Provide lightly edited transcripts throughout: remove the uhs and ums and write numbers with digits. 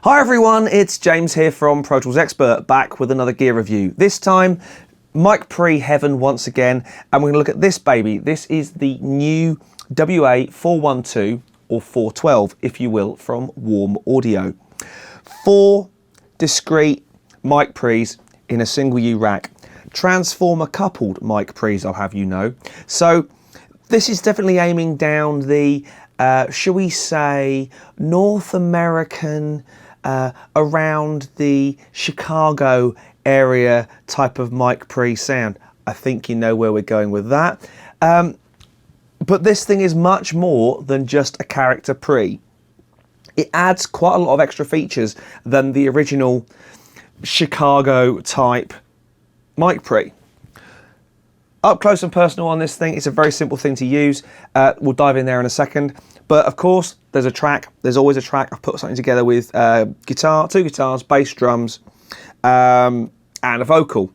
Hi everyone, it's James here from Pro Tools Expert, back with another gear review. This time, mic pre heaven once again, and we're going to look at this baby. This is the new WA412 or 412, if you will, from Warm Audio. 4 discrete mic pre's in a single U rack. Transformer coupled mic pre's, I'll have you know. So this is definitely aiming down the, shall we say, North American, around the Chicago area type of mic pre sound. I think you know where we're going with that. But this thing is much more than just a character pre. It adds quite a lot of extra features than the original Chicago type mic pre. Up close and personal on this thing, it's a very simple thing to use. We'll dive in there in a second. But of course, there's a track. There's always a track. I've put something together with two guitars, bass, drums, and a vocal.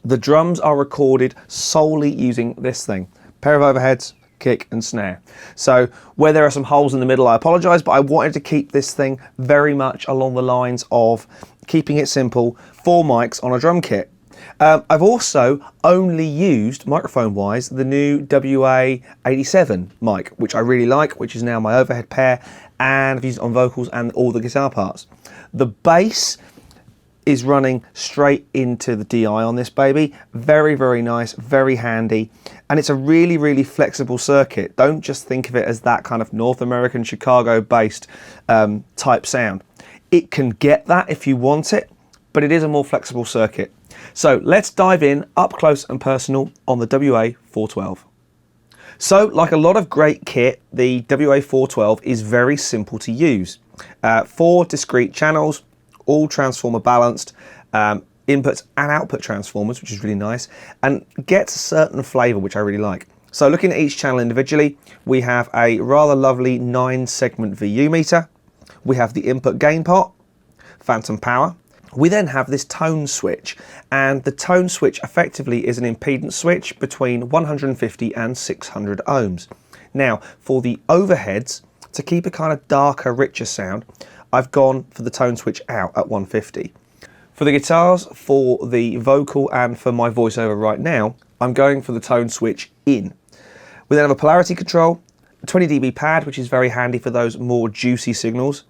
The drums are recorded solely using this thing. Pair of overheads, kick and snare. So where there are some holes in the middle, I apologise, but I wanted to keep this thing very much along the lines of keeping it simple, 4 mics on a drum kit. I've also only used, microphone-wise, the new WA87 mic, which I really like, which is now my overhead pair, and I've used it on vocals and all the guitar parts. The bass is running straight into the DI on this baby. Very, very nice, very handy, and it's a really, really flexible circuit. Don't just think of it as that kind of North American, Chicago-based type sound. It can get that if you want it, but it is a more flexible circuit. So let's dive in up close and personal on the WA412. So like a lot of great kit, the WA412 is very simple to use. 4 discrete channels, all transformer balanced, inputs and output transformers, which is really nice, and gets a certain flavour which I really like. So looking at each channel individually, we have a rather lovely 9-segment VU meter. We have the input gain pot, phantom power. We then have this tone switch, and the tone switch effectively is an impedance switch between 150 and 600 ohms. Now, for the overheads, to keep a kind of darker, richer sound, I've gone for the tone switch out at 150. For the guitars, for the vocal, and for my voiceover right now, I'm going for the tone switch in. We then have a polarity control, a 20 dB pad, which is very handy for those more juicy signals.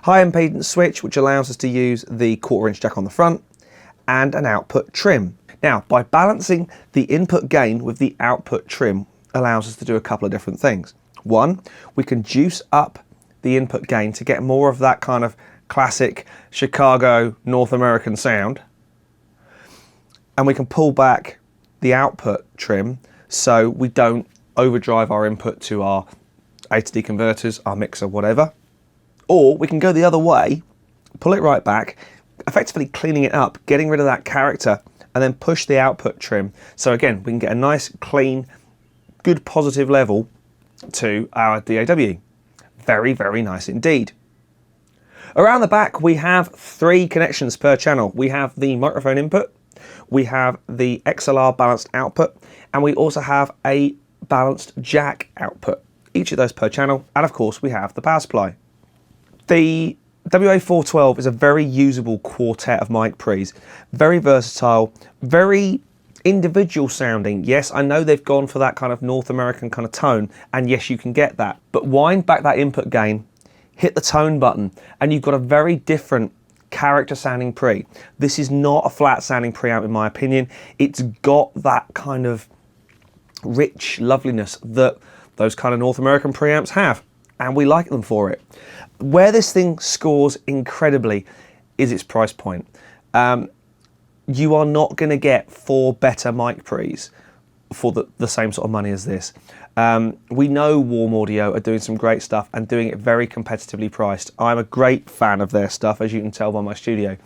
High impedance switch, which allows us to use the 1/4" jack on the front, and an output trim. Now, by balancing the input gain with the output trim allows us to do a couple of different things. One, we can juice up the input gain to get more of that kind of classic Chicago North American sound, and we can pull back the output trim so we don't overdrive our input to our A to D converters, our mixer, whatever. Or we can go the other way, pull it right back, effectively cleaning it up, getting rid of that character, and then push the output trim. So again, we can get a nice, clean, good positive level to our DAW. Very, very nice indeed. Around the back, we have 3 connections per channel. We have the microphone input, we have the XLR balanced output, and we also have a balanced jack output. Each of those per channel, and of course we have the power supply. The WA412 is a very usable quartet of mic pre's. Very versatile, very individual sounding. Yes, I know they've gone for that kind of North American kind of tone, and yes, you can get that. But wind back that input gain, hit the tone button, and you've got a very different character sounding pre. This is not a flat sounding preamp in my opinion. It's got that kind of rich loveliness that those kind of North American preamps have, and we like them for it. Where this thing scores incredibly is its price point. You are not going to get 4 better mic pre's for the same sort of money as this. We know Warm Audio are doing some great stuff and doing it very competitively priced. I'm a great fan of their stuff, as you can tell by my studio.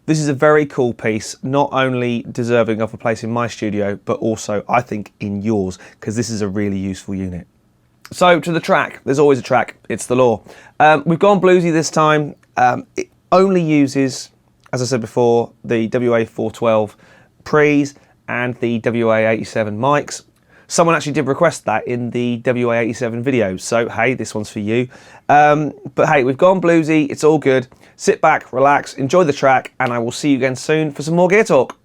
This is a very cool piece, not only deserving of a place in my studio, but also I think in yours, because this is a really useful unit. So to the track, there's always a track, it's the law. We've gone bluesy this time. It only uses, as I said before, the WA412 pre's and the WA87 mics. someone actually did request that in the WA87 video. So, hey, this one's for you. But hey, we've gone bluesy. It's all good. Sit back, relax, enjoy the track, and I will see you again soon for some more gear talk.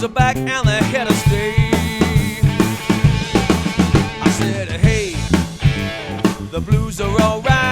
Back and they're here to stay. I said, hey, the blues are alright.